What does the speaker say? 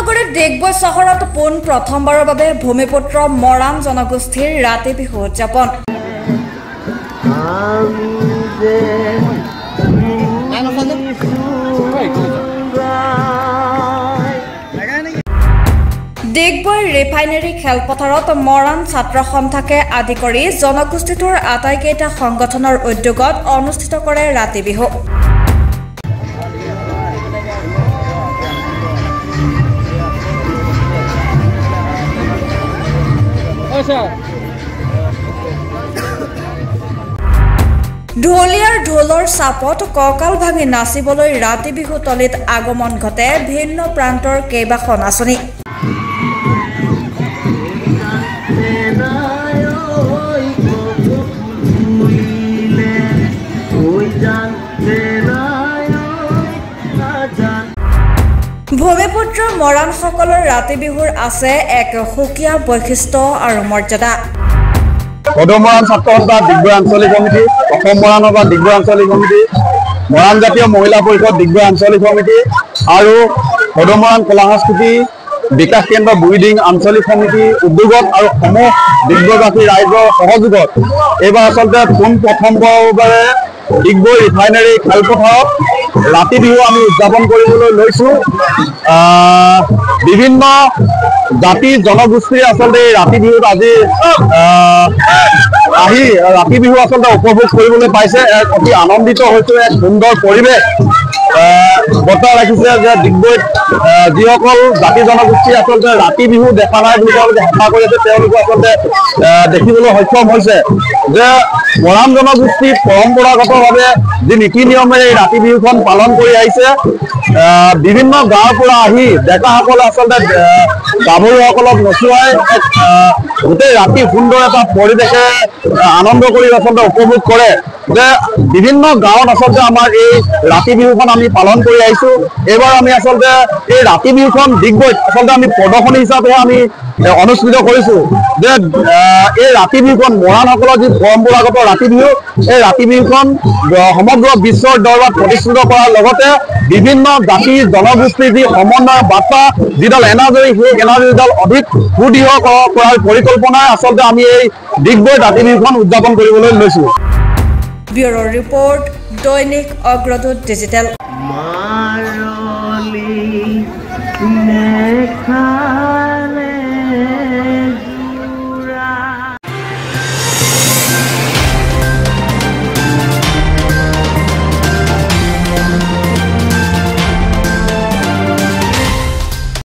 নগৰীৰ ডিগবৈ চহৰত পোন প্ৰথমবাৰৰ বাবে ভূমিপুত্ৰ মৰাণ জনগোষ্ঠীৰ ৰাতি বিহু উদযাপন। ডিগবৈ ৰিফাইনেৰী খেলপথাৰত মৰাণ ছাত্ৰ সন্থাকে আদি কৰি জনগোষ্ঠীটোৰ আটাইকেইটা সংগঠনৰ উদ্যোগত অনুষ্ঠিত কৰে ৰাতি বিহু। ঢোলীয়াৰ ঢোলৰ চাপত কঁকাল ভাঙি নাচিবলৈ ৰাতি বিহু তলিত আগমন ঘটে ভিন্ন প্ৰান্তৰ কেইবাখন আঁচনি। ভূমিপুত্ৰ মৰাণসকলৰ ৰাতি বিহুৰ আছে এক সুকীয়া বৈশিষ্ট্য আৰু মৰ্যাদা। মৰাণ ছাত্ৰ সন্থা ডিগবৈ আঞ্চলিক সমিতি, অসম মৰাণ সভা ডিগবৈ আঞ্চলিক সমিতি, মৰাণ জাতীয় মহিলা পৰিষদ ডিগবৈ আঞ্চলিক সমিতি আৰু মৰাণ কলা সংস্কৃতি বিকাশ কেন্দ্ৰ বুইডিং আঞ্চলিক সমিতি উদ্যোগত আৰু সমূহ ডিগবৈবাসী ৰাইজৰ সহযোগত এইবাৰ আচলতে পোন প্ৰথমবাৰে ডিগবৈ ৰিফাইনেৰী খেলপথাৰত ৰাতি বিহু আমি উদযাপন কৰিবলৈ লৈছোঁ। বিভিন্ন জাতি জনগোষ্ঠীৰ আচলতে এই ৰাতি বিহুত আজি আহি ৰাতি বিহু আচলতে উপভোগ কৰিবলৈ পাইছে। এক অতি আনন্দিত হৈছোঁ। এক সুন্দৰ পৰিৱেশ বৰ্তাই ৰাখিছে যে ডিগবৈত যিসকল জাতি জনগোষ্ঠী আচলতে ৰাতি বিহু দেখা নাই বুলি তেওঁলোকে আশা কৰিছে, তেওঁলোকে আচলতে দেখিবলৈ সক্ষম হৈছে যে মৰাণ জনগোষ্ঠী পৰম্পৰাগতভাৱে যি নীতি নিয়মেৰে এই ৰাতি বিহুখন পালন কৰি আহিছে। বিভিন্ন গাঁৱৰ পৰা আহি ডেকাসকলে আচলতে গাভৰুসকলক নচুৱাই গোটেই ৰাতি সুন্দৰ এটা পৰিৱেশে আনন্দ কৰি আচলতে উপভোগ কৰে। যে বিভিন্ন গাঁৱত আচলতে আমাৰ এই ৰাতি বিহুখন আমি পালন কৰি আহিছোঁ। এইবাৰ আমি আচলতে এই ৰাতি বিহুখন ডিগবৈত আচলতে আমি প্ৰদৰ্শনী হিচাপে আমি অনুষ্ঠিত কৰিছোঁ যে এই ৰাতি বিহুখন মৰাণসকলৰ যি পৰম্পৰাগত ৰাতি বিহু, এই ৰাতি বিহুখন সমগ্ৰ বিশ্বৰ দৰবাৰত প্ৰতিষ্ঠিত কৰাৰ লগতে বিভিন্ন জাতি জনগোষ্ঠীৰ যি সমন্বয়ৰ বাৰ্তা যিডাল এনাজৰী, সেই এনাজৰীডাল অধিক সুদৃঢ় কৰাৰ পৰিকল্পনাৰে আচলতে আমি এই ডিগবৈ ৰাতি বিহুখন উদযাপন কৰিবলৈ লৈছোঁ। ব্যুৰো ৰিপৰ্ট, দৈনিক অগ্ৰদূত ডিজিটেল।